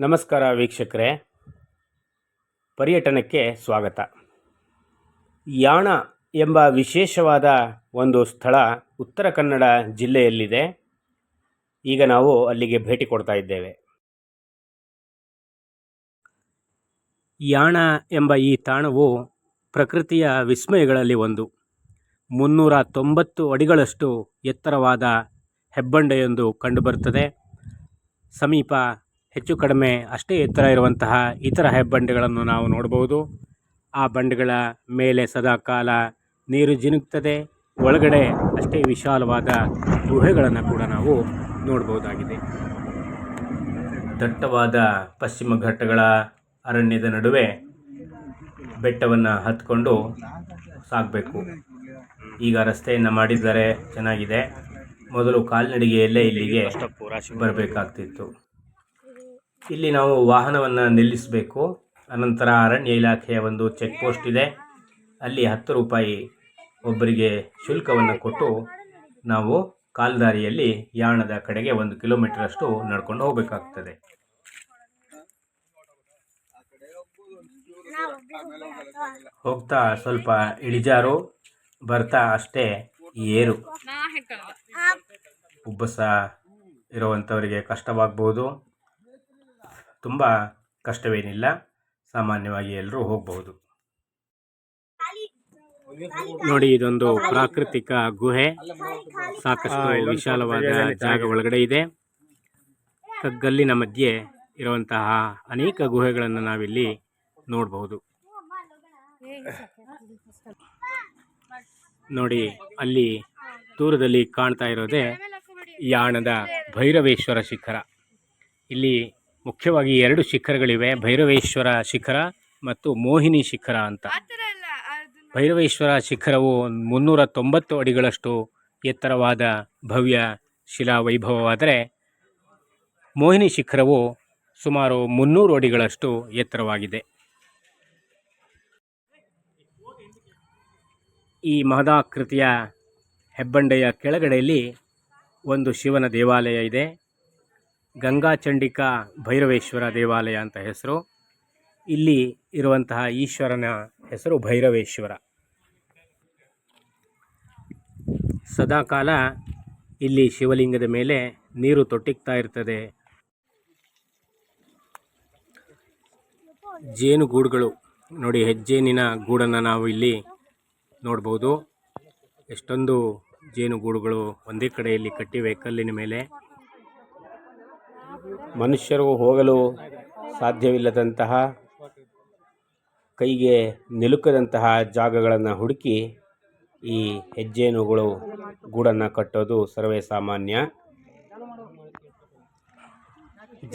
ನಮಸ್ಕಾರ ವೀಕ್ಷಕರೇ, ಪರ್ಯಟನಕ್ಕೆ ಸ್ವಾಗತ. ಯಾಣ ಎಂಬ ವಿಶೇಷವಾದ ಒಂದು ಸ್ಥಳ ಉತ್ತರ ಕನ್ನಡ ಜಿಲ್ಲೆಯಲ್ಲಿದೆ. ಈಗ ನಾವು ಅಲ್ಲಿಗೆ ಭೇಟಿ ಕೊಡ್ತಾ ಇದ್ದೇವೆ. ಯಾಣ ಎಂಬ ಈ ತಾಣವು ಪ್ರಕೃತಿಯ ವಿಸ್ಮಯಗಳಲ್ಲಿ ಒಂದು. 390 ಅಡಿಗಳಷ್ಟು ಎತ್ತರವಾದ ಹೆಬ್ಬಂಡೆಯೊಂದು ಕಂಡುಬರುತ್ತದೆ. ಸಮೀಪ ಹೆಚ್ಚು ಕಡಿಮೆ ಅಷ್ಟೇ ಎತ್ತರ ಇರುವಂತಹ ಇತರ ಹೆಬ್ಬಂಡೆಗಳನ್ನು ನಾವು ನೋಡಬಹುದು. ಆ ಬಂಡೆಗಳ ಮೇಲೆ ಸದಾಕಾಲ ನೀರು ಜಿನುಗ್ತದೆ. ಒಳಗಡೆ ಅಷ್ಟೇ ವಿಶಾಲವಾದ ಗುಹೆಗಳನ್ನು ಕೂಡ ನಾವು ನೋಡಬಹುದಾಗಿದೆ. ದಟ್ಟವಾದ ಪಶ್ಚಿಮ ಘಟ್ಟಗಳ ಅರಣ್ಯದ ನಡುವೆ ಬೆಟ್ಟವನ್ನು ಹತ್ಕೊಂಡು ಸಾಗಬೇಕು. ಈಗ ರಸ್ತೆಯನ್ನು ಮಾಡಿದ್ದಾರೆ, ಚೆನ್ನಾಗಿದೆ. ಮೊದಲು ಕಾಲ್ನಡಿಗೆಯಲ್ಲೇ ಇಲ್ಲಿಗೆ ಬರಬೇಕಾಗ್ತಿತ್ತು. ಇಲ್ಲಿ ನಾವು ವಾಹನವನ್ನು ನಿಲ್ಲಿಸಬೇಕು. ಅನಂತರ ಅರಣ್ಯ ಇಲಾಖೆಯ ಒಂದು ಚೆಕ್ ಪೋಸ್ಟ್ ಇದೆ. ಅಲ್ಲಿ 10 ರೂಪಾಯಿ ಒಬ್ಬರಿಗೆ ಶುಲ್ಕವನ್ನು ಕೊಟ್ಟು ನಾವು ಕಾಲ್ದಾರಿಯಲ್ಲಿ ಯಾಣದ ಕಡೆಗೆ 1 ಕಿಲೋಮೀಟರ್ ಅಷ್ಟು ನಡ್ಕೊಂಡು ಹೋಗಬೇಕಾಗ್ತದೆ. ಹೋಗ್ತಾ ಸ್ವಲ್ಪ ಇಳಿಜಾರು, ಬರ್ತಾ ಅಷ್ಟೇ ಏರು. ಉಬ್ಬಸ ಇರುವಂಥವರಿಗೆ ಕಷ್ಟವಾಗಬಹುದು. ತುಂಬ ಕಷ್ಟವೇನಿಲ್ಲ, ಸಾಮಾನ್ಯವಾಗಿ ಎಲ್ಲರೂ ಹೋಗಬಹುದು. ನೋಡಿ, ಇದೊಂದು ಪ್ರಾಕೃತಿಕ ಗುಹೆ. ಸಾಕಷ್ಟು ವಿಶಾಲವಾದ ಜಾಗ ಒಳಗಡೆ ಇದೆ. ಕಗ್ಗಲ್ಲಿನ ಮಧ್ಯೆ ಇರುವಂತಹ ಅನೇಕ ಗುಹೆಗಳನ್ನು ನಾವಿಲ್ಲಿ ನೋಡಬಹುದು. ನೋಡಿ, ಅಲ್ಲಿ ದೂರದಲ್ಲಿ ಕಾಣ್ತಾ ಇರೋದೇ ಯಾಣದ ಭೈರವೇಶ್ವರ ಶಿಖರ. ಇಲ್ಲಿ ಮುಖ್ಯವಾಗಿ 2 ಶಿಖರಗಳಿವೆ, ಭೈರವೇಶ್ವರ ಶಿಖರ ಮತ್ತು ಮೋಹಿನಿ ಶಿಖರ ಅಂತ. ಭೈರವೇಶ್ವರ ಶಿಖರವು 390 ಅಡಿಗಳಷ್ಟು ಎತ್ತರವಾದ ಭವ್ಯ ಶಿಲಾ ವೈಭವವಾದರೆ, ಮೋಹಿನಿ ಶಿಖರವು ಸುಮಾರು 300 ಅಡಿಗಳಷ್ಟು ಎತ್ತರವಾಗಿದೆ. ಈ ಮಹದಾಕೃತಿಯ ಹೆಬ್ಬಂಡೆಯ ಕೆಳಗಡೆಯಲ್ಲಿ ಒಂದು ಶಿವನ ದೇವಾಲಯ ಇದೆ. ಗಂಗಾಚಂಡಿಕಾ ಭೈರವೇಶ್ವರ ದೇವಾಲಯ ಅಂತ ಹೆಸರು. ಇಲ್ಲಿ ಇರುವಂತಹ ಈಶ್ವರನ ಹೆಸರು ಭೈರವೇಶ್ವರ. ಸದಾಕಾಲ ಇಲ್ಲಿ ಶಿವಲಿಂಗದ ಮೇಲೆ ನೀರು ತೊಟ್ಟಿಗ್ತಾ ಇರ್ತದೆ. ಜೇನುಗೂಡುಗಳು ನೋಡಿ, ಹೆಜ್ಜೇನಿನ ಗೂಡನ್ನು ನಾವು ಇಲ್ಲಿ ನೋಡ್ಬೋದು. ಎಷ್ಟೊಂದು ಜೇನುಗೂಡುಗಳು ಒಂದೇ ಕಡೆಯಲ್ಲಿ ಕಟ್ಟಿವೆ ಕಲ್ಲಿನ ಮೇಲೆ. ಮನುಷ್ಯರು ಹೋಗಲು ಸಾಧ್ಯವಿಲ್ಲದಂತಹ, ಕೈಗೆ ನಿಲುಕದಂತಹ ಜಾಗಗಳನ್ನು ಹುಡುಕಿ ಈ ಹೆಜ್ಜೇನುಗಳು ಗೂಡನ್ನು ಕಟ್ಟೋದು ಸರ್ವೇ ಸಾಮಾನ್ಯ.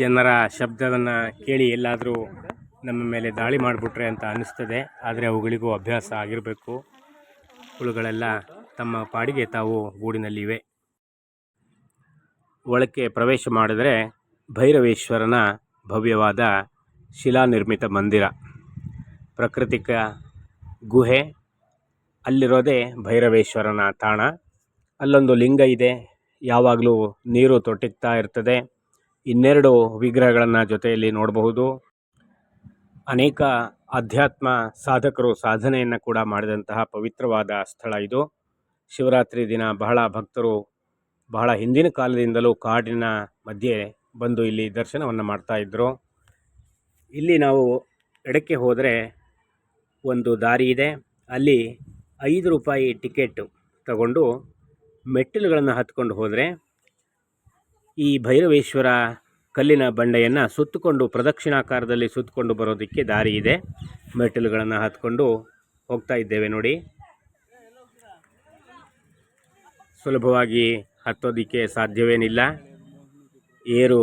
ಜನರ ಶಬ್ದವನ್ನು ಕೇಳಿ ಎಲ್ಲಾದರೂ ನಮ್ಮ ಮೇಲೆ ದಾಳಿ ಮಾಡಿಬಿಟ್ರೆ ಅಂತ ಅನಿಸ್ತದೆ. ಆದರೆ ಅವುಗಳಿಗೂ ಅಭ್ಯಾಸ ಆಗಿರಬೇಕು. ಹುಳುಗಳೆಲ್ಲ ತಮ್ಮ ಪಾಡಿಗೆ ತಾವು ಗೂಡಿನಲ್ಲಿವೆ. ಒಳಕ್ಕೆ ಪ್ರವೇಶ ಮಾಡಿದರೆ ಭೈರವೇಶ್ವರನ ಭವ್ಯವಾದ ಶಿಲಾನಿರ್ಮಿತ ಮಂದಿರ, ಪ್ರಾಕೃತಿಕ ಗುಹೆ. ಅಲ್ಲಿರೋದೇ ಭೈರವೇಶ್ವರನ ತಾಣ. ಅಲ್ಲೊಂದು ಲಿಂಗ ಇದೆ, ಯಾವಾಗಲೂ ನೀರು ತೊಟ್ಟಿಗ್ತಾ ಇರ್ತದೆ. 2 ವಿಗ್ರಹಗಳನ್ನು ಜೊತೆಯಲ್ಲಿ ನೋಡಬಹುದು. ಅನೇಕ ಆಧ್ಯಾತ್ಮ ಸಾಧಕರು ಸಾಧನೆಯನ್ನು ಕೂಡ ಮಾಡಿದಂತಹ ಪವಿತ್ರವಾದ ಸ್ಥಳ ಇದು. ಶಿವರಾತ್ರಿ ದಿನ ಬಹಳ ಭಕ್ತರು ಬಹಳ ಹಿಂದಿನ ಕಾಲದಿಂದಲೂ ಕಾಡಿನ ಮಧ್ಯೆ ಬಂದು ಇಲ್ಲಿ ದರ್ಶನವನ್ನು ಮಾಡ್ತಾ ಇದ್ದರು. ಇಲ್ಲಿ ನಾವು ಎಡಕ್ಕೆ ಹೋದರೆ ಒಂದು ದಾರಿ ಇದೆ. ಅಲ್ಲಿ 5 ರೂಪಾಯಿ ಟಿಕೆಟ್ ತಗೊಂಡು ಮೆಟ್ಟಿಲುಗಳನ್ನು ಹತ್ಕೊಂಡು ಹೋದರೆ ಈ ಭೈರವೇಶ್ವರ ಕಲ್ಲಿನ ಬಂಡೆಯನ್ನು ಸುತ್ತಕೊಂಡು ಪ್ರದಕ್ಷಿಣಾಕಾರದಲ್ಲಿ ಸುತ್ತಕೊಂಡು ಬರೋದಕ್ಕೆ ದಾರಿ ಇದೆ. ಮೆಟ್ಟಿಲುಗಳನ್ನು ಹತ್ಕೊಂಡು ಹೋಗ್ತಾ ಇದ್ದೇವೆ ನೋಡಿ. ಸುಲಭವಾಗಿ ಹತ್ತೋದಕ್ಕೆ ಸಾಧ್ಯವೇನಿಲ್ಲ, ಏರು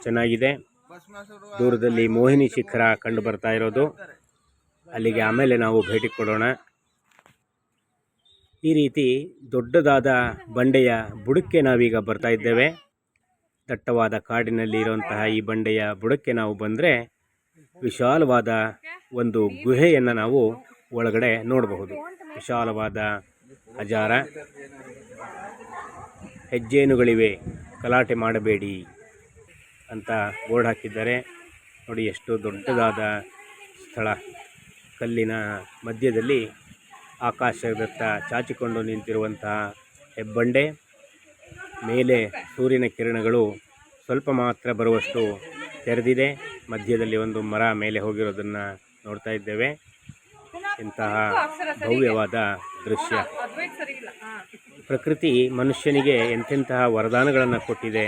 ಚೆನ್ನಾಗಿದೆ. ದೂರದಲ್ಲಿ ಮೋಹಿನಿ ಶಿಖರ ಕಂಡು ಬರ್ತಾ ಇರೋದು. ಅಲ್ಲಿಗೆ ಆಮೇಲೆ ನಾವು ಭೇಟಿ ಕೊಡೋಣ. ಈ ರೀತಿ ದೊಡ್ಡದಾದ ಬಂಡೆಯ ಬುಡಕ್ಕೆ ನಾವೀಗ ಬರ್ತಾ ಇದ್ದೇವೆ. ದಟ್ಟವಾದ ಕಾಡಿನಲ್ಲಿ ಇರುವಂತಹ ಈ ಬಂಡೆಯ ಬುಡಕ್ಕೆ ನಾವು ಬಂದರೆ ವಿಶಾಲವಾದ ಒಂದು ಗುಹೆಯನ್ನು ನಾವು ಒಳಗಡೆ ನೋಡಬಹುದು. ವಿಶಾಲವಾದ ಹಜಾರ. ಹೆಜ್ಜೇನುಗಳಿವೆ, ಗಲಾಟೆ ಮಾಡಬೇಡಿ ಅಂತ ಬೋರ್ಡ್ ಹಾಕಿದ್ದಾರೆ. ನೋಡಿ ಎಷ್ಟು ದೊಡ್ಡದಾದ ಸ್ಥಳ. ಕಲ್ಲಿನ ಮಧ್ಯದಲ್ಲಿ ಆಕಾಶದತ್ತ ಚಾಚಿಕೊಂಡು ನಿಂತಿರುವಂತಹ ಹೆಬ್ಬಂಡೆ. ಮೇಲೆ ಸೂರ್ಯನ ಕಿರಣಗಳು ಸ್ವಲ್ಪ ಮಾತ್ರ ಬರುವಷ್ಟು ತೆರೆದಿದೆ. ಮಧ್ಯದಲ್ಲಿ ಒಂದು ಮರ ಮೇಲೆ ಹೋಗಿರೋದನ್ನು ನೋಡ್ತಾ ಇದ್ದೇವೆ. ಇಂತಹ ಭವ್ಯವಾದ ದೃಶ್ಯ. ಪ್ರಕೃತಿ ಮನುಷ್ಯನಿಗೆ ಎಂತೆಂತಹ ವರದಾನಗಳನ್ನು ಕೊಟ್ಟಿದೆ,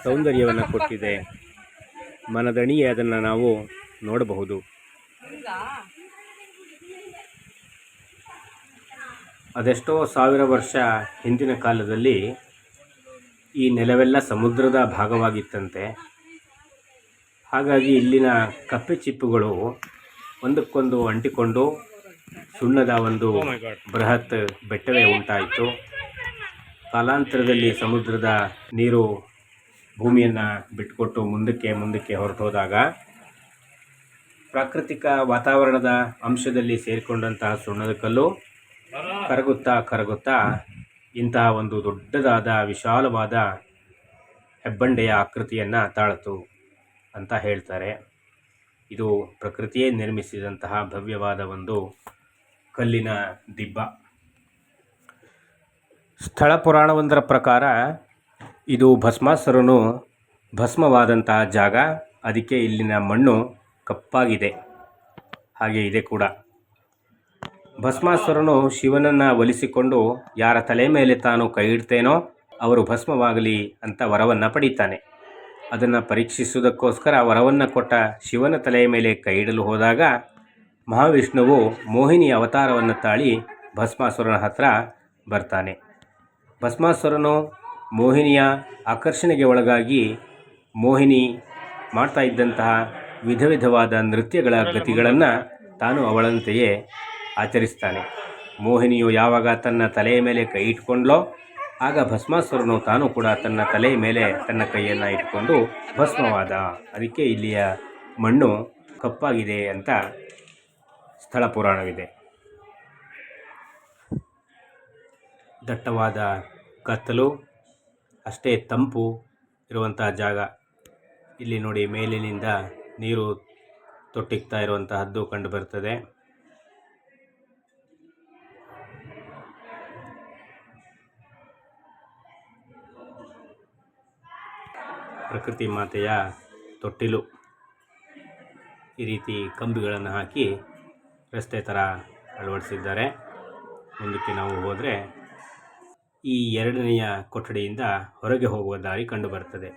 ಸೌಂದರ್ಯವನ್ನು ಕೊಟ್ಟಿದೆ. ಮನದಣಿಯೇ ಅದನ್ನು ನಾವು ನೋಡಬಹುದು. ಅದೆಷ್ಟೋ ಸಾವಿರ ವರ್ಷ ಹಿಂದಿನ ಕಾಲದಲ್ಲಿ ಈ ನೆಲವೆಲ್ಲ ಸಮುದ್ರದ ಭಾಗವಾಗಿತ್ತಂತೆ. ಹಾಗಾಗಿ ಇಲ್ಲಿನ ಕಪ್ಪೆ ಚಿಪ್ಪುಗಳು ಒಂದಕ್ಕೊಂದು ಅಂಟಿಕೊಂಡು ಸುಣ್ಣದ ಒಂದು ಬೃಹತ್ ಬೆಟ್ಟವೇ ಉಂಟಾಯಿತು. ಕಾಲಾಂತರದಲ್ಲಿ ಸಮುದ್ರದ ನೀರು ಭೂಮಿಯನ್ನು ಬಿಟ್ಟುಕೊಟ್ಟು ಮುಂದಕ್ಕೆ ಹೊರಟೋದಾಗ ಪ್ರಾಕೃತಿಕ ವಾತಾವರಣದ ಅಂಶದಲ್ಲಿ ಸೇರಿಕೊಂಡಂತಹ ಸುಣ್ಣದ ಕಲ್ಲು ಕರಗುತ್ತಾ ಇಂತಹ ಒಂದು ದೊಡ್ಡದಾದ ವಿಶಾಲವಾದ ಹೆಬ್ಬಂಡೆಯ ಆಕೃತಿಯನ್ನು ತಾಳಿತು ಅಂತ ಹೇಳ್ತಾರೆ. ಇದು ಪ್ರಕೃತಿಯೇ ನಿರ್ಮಿಸಿದಂತಹ ಭವ್ಯವಾದ ಒಂದು ಕಲ್ಲಿನ ದಿಬ್ಬ. ಸ್ಥಳ ಪುರಾಣವೊಂದರ ಪ್ರಕಾರ ಇದು ಭಸ್ಮಾಸುರನು ಭಸ್ಮವಾದಂತಹ ಜಾಗ. ಅದಕ್ಕೆ ಇಲ್ಲಿನ ಮಣ್ಣು ಕಪ್ಪಾಗಿದೆ. ಹಾಗೆ ಇದೆ ಕೂಡ. ಭಸ್ಮಾಸುರನು ಶಿವನನ್ನು ಒಲಿಸಿಕೊಂಡು ಯಾರ ತಲೆ ಮೇಲೆ ತಾನು ಕೈ ಇಡ್ತೇನೋ ಅವರು ಭಸ್ಮವಾಗಲಿ ಅಂತ ವರವನ್ನು ಪಡೀತಾನೆ. ಅದನ್ನು ಪರೀಕ್ಷಿಸುವುದಕ್ಕೋಸ್ಕರ ವರವನ್ನು ಕೊಟ್ಟ ಶಿವನ ತಲೆಯ ಮೇಲೆ ಕೈ ಇಡಲು ಹೋದಾಗ ಮಹಾವಿಷ್ಣುವು ಮೋಹಿನಿ ಅವತಾರವನ್ನು ತಾಳಿ ಭಸ್ಮಾಸುರನ ಹತ್ರ ಬರ್ತಾನೆ. ಭಸ್ಮಾಸುರನು ಮೋಹಿನಿಯ ಆಕರ್ಷಣೆಗೆ ಒಳಗಾಗಿ ಮೋಹಿನಿ ಮಾಡ್ತಾ ಇದ್ದಂತಹ ವಿಧವಾದ ನೃತ್ಯಗಳ ಗತಿಗಳನ್ನು ತಾನು ಅವಳಂತೆಯೇ ಆಚರಿಸ್ತಾನೆ. ಮೋಹಿನಿಯು ಯಾವಾಗ ತನ್ನ ತಲೆಯ ಮೇಲೆ ಕೈ ಇಟ್ಕೊಂಡ್ಲೋ ಆಗ ಭಸ್ಮಾಸುರನು ತಾನು ಕೂಡ ತನ್ನ ತಲೆಯ ಮೇಲೆ ತನ್ನ ಕೈಯನ್ನು ಇಟ್ಕೊಂಡು ಭಸ್ಮವಾದ. ಅದಕ್ಕೆ ಇಲ್ಲಿಯ ಮಣ್ಣು ಕಪ್ಪಾಗಿದೆ ಅಂತ ಸ್ಥಳ ಪುರಾಣವಿದೆ. ದಟ್ಟವಾದ ಕತ್ತಲು, ಅಷ್ಟೇ ತಂಪು ಇರುವಂತಹ ಜಾಗ. ಇಲ್ಲಿ ನೋಡಿ ಮೇಲಿನಿಂದ ನೀರು ತೊಟ್ಟಿಗ್ತಾ ಇರುವಂತಹದ್ದು ಕಂಡು ಬರ್ತದೆ. ಪ್ರಕೃತಿ ಮಾತೆಯ ತೊಟ್ಟಿಲು. ಈ ರೀತಿ ಕಂಬಿಗಳನ್ನು ಹಾಕಿ ರಸ್ತೆ ಥರ ಅಳವಡಿಸಿದ್ದಾರೆ. ಮುಂದಕ್ಕೆ ನಾವು ಹೋದರೆ ಈ ಎರಡನೆಯ ಕೊಠಡಿಯಿಂದ ಹೊರಗೆ ಹೋಗುವ ದಾರಿ ಕಂಡು ಬರ್ತದೆ.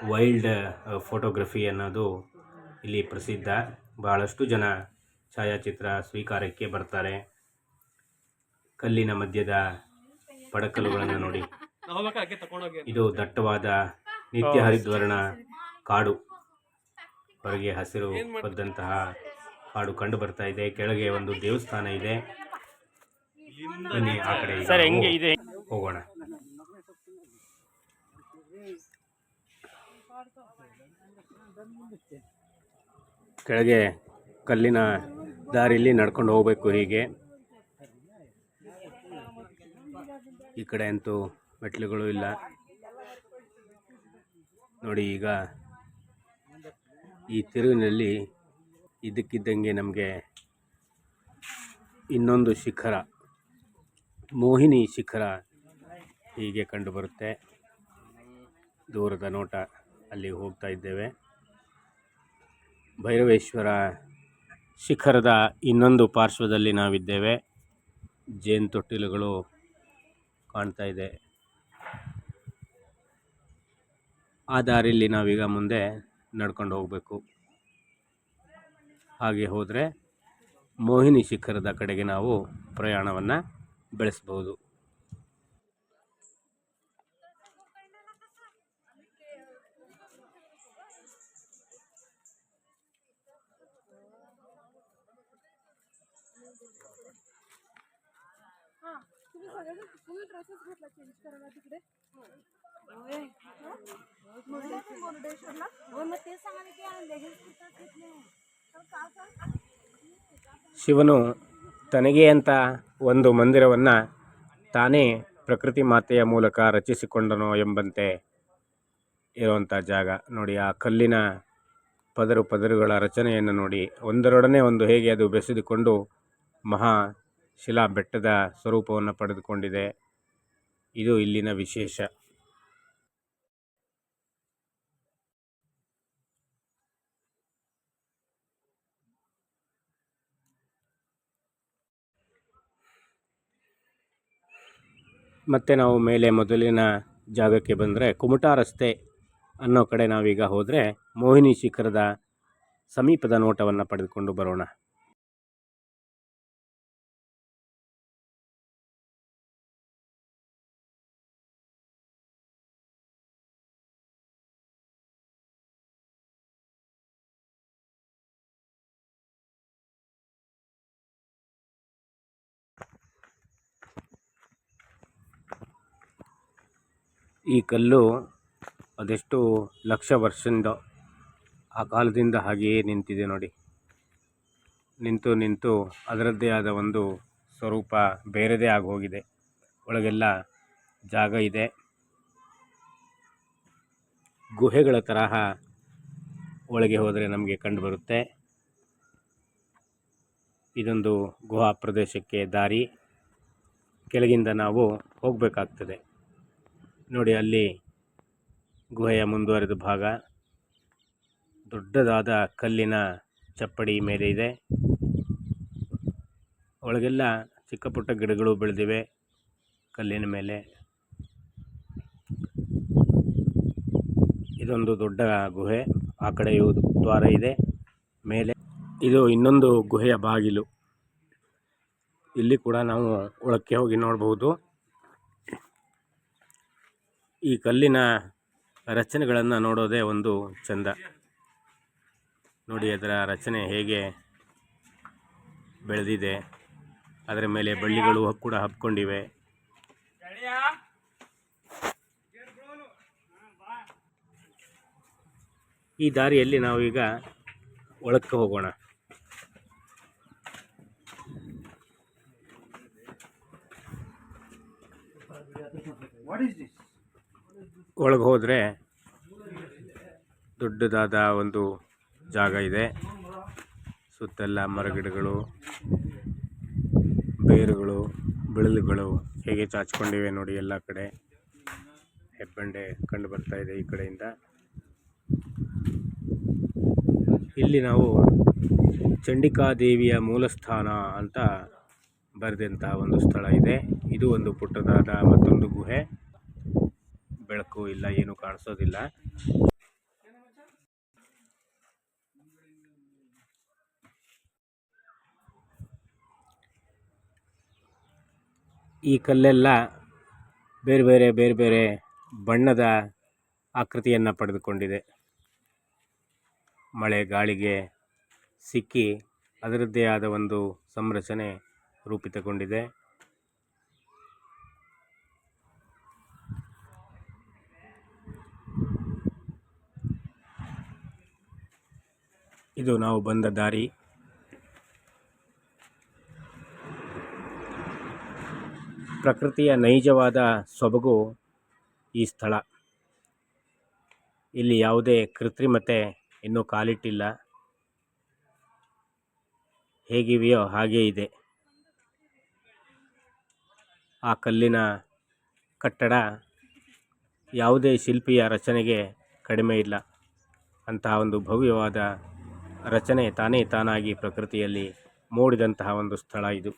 ವೈಲ್ಡ್ ಫೋಟೋಗ್ರಫಿ ಅನ್ನೋದು ಇಲ್ಲಿ ಪ್ರಸಿದ್ಧ. ಬಹಳಷ್ಟು ಜನ ಛಾಯಾಚಿತ್ರ ಸ್ವೀಕಾರಕ್ಕೆ ಬರ್ತಾರೆ. ಕಲ್ಲಿನ ಮಧ್ಯದ ಪಡಕಲುಗಳನ್ನು ನೋಡಿ. ಇದು ದಟ್ಟವಾದ ನಿತ್ಯ ಹರಿದ್ವರ್ಣ ಕಾಡು. ಹೊರಗೆ ಹಸಿರು ಹೊದ್ದಂತಹ ಕಾಡು ಕಂಡು ಬರ್ತಾ ಇದೆ. ಕೆಳಗೆ ಒಂದು ದೇವಸ್ಥಾನ ಇದೆ. ಬನ್ನಿ ಆ ಕಡೆ ಹೋಗೋಣ. ಕೆಳಗೆ ಕಲ್ಲಿನ ದಾರಿಯಲ್ಲಿ ನಡ್ಕೊಂಡು ಹೋಗಬೇಕು. ಹೀಗೆ ಈ ಕಡೆ ಅಂತೂ ಮೆಟ್ಲುಗಳು ಇಲ್ಲ ನೋಡಿ. ಈಗ ಈ ತಿರುವಿನಲ್ಲಿ ಇದ್ದಕ್ಕಿದ್ದಂಗೆ ನಮಗೆ ಇನ್ನೊಂದು ಶಿಖರ, ಮೋಹಿನಿ ಶಿಖರ ಹೀಗೆ ಕಂಡು ಬರುತ್ತೆ. ದೂರದ ನೋಟ, ಅಲ್ಲಿ ಹೋಗ್ತಾ ಇದ್ದೇವೆ. ಭೈರವೇಶ್ವರ ಶಿಖರದ ಇನ್ನೊಂದು ಪಾರ್ಶ್ವದಲ್ಲಿ ನಾವಿದ್ದೇವೆ. ಜೇನು ತೊಟ್ಟಿಲುಗಳು ಕಾಣ್ತಾ ಇದೆ. ಆ ದಾರಿಯಲ್ಲಿ ನಾವೀಗ ಮುಂದೆ ನಡ್ಕೊಂಡು ಹೋಗಬೇಕು. ಹಾಗೆ ಹೋದರೆ ಮೋಹಿನಿ ಶಿಖರದ ಕಡೆಗೆ ನಾವು ಪ್ರಯಾಣವನ್ನು ಬೆಳೆಸಬಹುದು. ಶಿವನು ತನಗೆ ಅಂತ ಒಂದು ಮಂದಿರವನ್ನು ತಾನೇ ಪ್ರಕೃತಿ ಮಾತೆಯ ಮೂಲಕ ರಚಿಸಿಕೊಂಡನೋ ಎಂಬಂತೆ ಇರುವಂಥ ಜಾಗ ನೋಡಿ. ಆ ಕಲ್ಲಿನ ಪದರುಗಳ ರಚನೆಯನ್ನು ನೋಡಿ, ಒಂದರೊಡನೆ ಒಂದು ಹೇಗೆ ಅದು ಬೆಸೆದುಕೊಂಡು ಮಹಾ ಶಿಲಾ ಬೆಟ್ಟದ ಸ್ವರೂಪವನ್ನು ಪಡೆದುಕೊಂಡಿದೆ. ಇದು ಇಲ್ಲಿನ ವಿಶೇಷ. ಮತ್ತು ನಾವು ಮೇಲೆ ಮೊದಲಿನ ಜಾಗಕ್ಕೆ ಬಂದರೆ ಕುಮಟಾ ರಸ್ತೆ ಅನ್ನೋ ಕಡೆ ನಾವೀಗ ಹೋದರೆ ಮೋಹಿನಿ ಶಿಖರದ ಸಮೀಪದ ನೋಟವನ್ನು ಪಡೆದುಕೊಂಡು ಬರೋಣ. ಈ ಕಲ್ಲು ಅದೆಷ್ಟು ಲಕ್ಷ ವರ್ಷದಿಂದ ಆ ಕಾಲದಿಂದ ಹಾಗೆಯೇ ನಿಂತಿದೆ ನೋಡಿ. ನಿಂತು ಅದರದ್ದೇ ಆದ ಒಂದು ಸ್ವರೂಪ ಬೇರೆದೇ ಆಗಿ ಹೋಗಿದೆ. ಒಳಗೆಲ್ಲ ಜಾಗ ಇದೆ, ಗುಹೆಗಳ ತರಹ ಒಳಗೆ ಹೋದರೆ ನಮಗೆ ಕಂಡು ಬರುತ್ತೆ. ಇದೊಂದು ಗುಹಾ ಪ್ರದೇಶಕ್ಕೆ ದಾರಿ. ಕೆಳಗಿಂದ ನಾವು ಹೋಗಬೇಕಾಗ್ತದೆ ನೋಡಿ. ಅಲ್ಲಿ ಗುಹೆಯ ಮುಂದುವರೆದ ಭಾಗ ದೊಡ್ಡದಾದ ಕಲ್ಲಿನ ಚಪ್ಪಡಿ ಮೇಲೆ ಇದೆ. ಒಳಗೆಲ್ಲ ಚಿಕ್ಕ ಪುಟ್ಟ ಗಿಡಗಳು ಬೆಳೆದಿವೆ ಕಲ್ಲಿನ ಮೇಲೆ. ಇದೊಂದು ದೊಡ್ಡ ಗುಹೆ. ಆ ಕಡೆಯೂ ದ್ವಾರ ಇದೆ. ಮೇಲೆ ಇದು ಇನ್ನೊಂದು ಗುಹೆಯ ಬಾಗಿಲು. ಇಲ್ಲಿ ಕೂಡ ನಾವು ಒಳಕ್ಕೆ ಹೋಗಿ ನೋಡಬಹುದು. ಈ ಕಲ್ಲಿನ ರಚನೆಗಳನ್ನು ನೋಡೋದೇ ಒಂದು ಚಂದ ನೋಡಿ. ಅದರ ರಚನೆ ಹೇಗೆ ಬೆಳೆದಿದೆ, ಅದರ ಮೇಲೆ ಬಳ್ಳಿಗಳು ಕೂಡ ಹಬ್ಕೊಂಡಿವೆ. ಈ ದಾರಿಯಲ್ಲಿ ನಾವೀಗ ಒಳಕ್ಕೆ ಹೋಗೋಣ. ಒಳಗೆ ಹೋದರೆ ದೊಡ್ಡದಾದ ಒಂದು ಜಾಗ ಇದೆ. ಸುತ್ತೆಲ್ಲ ಮರಗಿಡಗಳು, ಬೇರುಗಳು, ಬಿಳಲುಗಳು ಹೇಗೆ ಚಾಚಿಕೊಂಡಿವೆ ನೋಡಿ. ಎಲ್ಲ ಕಡೆ ಹೆಬ್ಬಂಡೆ ಕಂಡು ಬರ್ತಾ ಇದೆ ಈ ಕಡೆಯಿಂದ. ಇಲ್ಲಿ ನಾವು ಚಂಡಿಕಾದೇವಿಯ ಮೂಲಸ್ಥಾನ ಅಂತ ಬರೆದಂತಹ ಒಂದು ಸ್ಥಳ ಇದೆ. ಇದು ಒಂದು ಪುಟ್ಟದಾದ ಮತ್ತೊಂದು ಗುಹೆ. ಬೆಳಕು ಇಲ್ಲ, ಏನು ಕಾಣಿಸೋದಿಲ್ಲ. ಈ ಕಲ್ಲೆಲ್ಲ ಬೇರೆ ಬೇರೆ ಬಣ್ಣದ ಆಕೃತಿಯನ್ನು ಪಡೆದುಕೊಂಡಿದೆ. ಮಳೆ ಗಾಳಿಗೆ ಸಿಕ್ಕಿ ಅದರದ್ದೇ ಆದ ಒಂದು ಸಂರಚನೆ ರೂಪಿತಗೊಂಡಿದೆ. ಇದು ನಾವು ಬಂದ ದಾರಿ. ಪ್ರಕೃತಿಯ ನೈಜವಾದ ಸೊಬಗು ಈ ಸ್ಥಳ. ಇಲ್ಲಿ ಯಾವುದೇ ಕೃತ್ರಿಮತೆ ಇನ್ನೂ ಕಾಲಿಟ್ಟಿಲ್ಲ. ಹೇಗಿವೆಯೋ ಹಾಗೇ ಇದೆ. ಆ ಕಲ್ಲಿನ ಕಟ್ಟಡ ಯಾವುದೇ ಶಿಲ್ಪಿಯ ರಚನೆಗೆ ಕಡಿಮೆ ಇಲ್ಲ. ಅಂತಹ ಒಂದು ಭವ್ಯವಾದ ರಚನೆ ತಾನಾಗಿ ಪ್ರಕೃತಿಯಲ್ಲಿ ಮೂಡಿದಂತಹ ಒಂದು ಸ್ಥಳ ಇದು.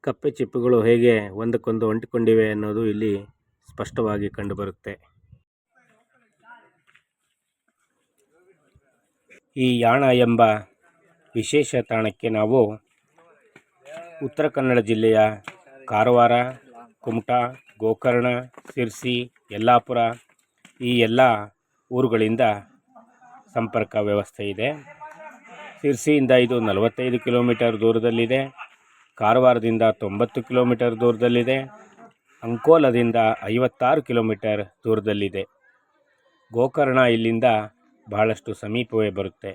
ಕಪ್ಪೆ ಚಿಪ್ಪುಗಳು ಹೇಗೆ ಒಂದಕ್ಕೊಂದು ಅಂಟಿಕೊಂಡಿವೆ ಅನ್ನೋದು ಇಲ್ಲಿ ಸ್ಪಷ್ಟವಾಗಿ ಕಂಡುಬರುತ್ತೆ. ಈ ಯಾಣ ಎಂಬ ವಿಶೇಷ ತಾಣಕ್ಕೆ ನಾವು ಉತ್ತರ ಕನ್ನಡ ಜಿಲ್ಲೆಯ ಕಾರವಾರ, ಕುಮಟಾ, ಗೋಕರ್ಣ, ಶಿರ್ಸಿ, ಯಲ್ಲಾಪುರ ಈ ಎಲ್ಲ ಊರುಗಳಿಂದ ಸಂಪರ್ಕ ವ್ಯವಸ್ಥೆ ಇದೆ. ಶಿರ್ಸಿಯಿಂದ ಇದು 45 ಕಿಲೋಮೀಟರ್ ದೂರದಲ್ಲಿದೆ. ಕಾರವಾರದಿಂದ 90 ಕಿಲೋಮೀಟರ್ ದೂರದಲ್ಲಿದೆ. ಅಂಕೋಲದಿಂದ 56 ಕಿಲೋಮೀಟರ್ ದೂರದಲ್ಲಿದೆ. ಗೋಕರ್ಣ ಇಲ್ಲಿಂದ ಬಹಳಷ್ಟು ಸಮೀಪವೇ ಬರುತ್ತೆ.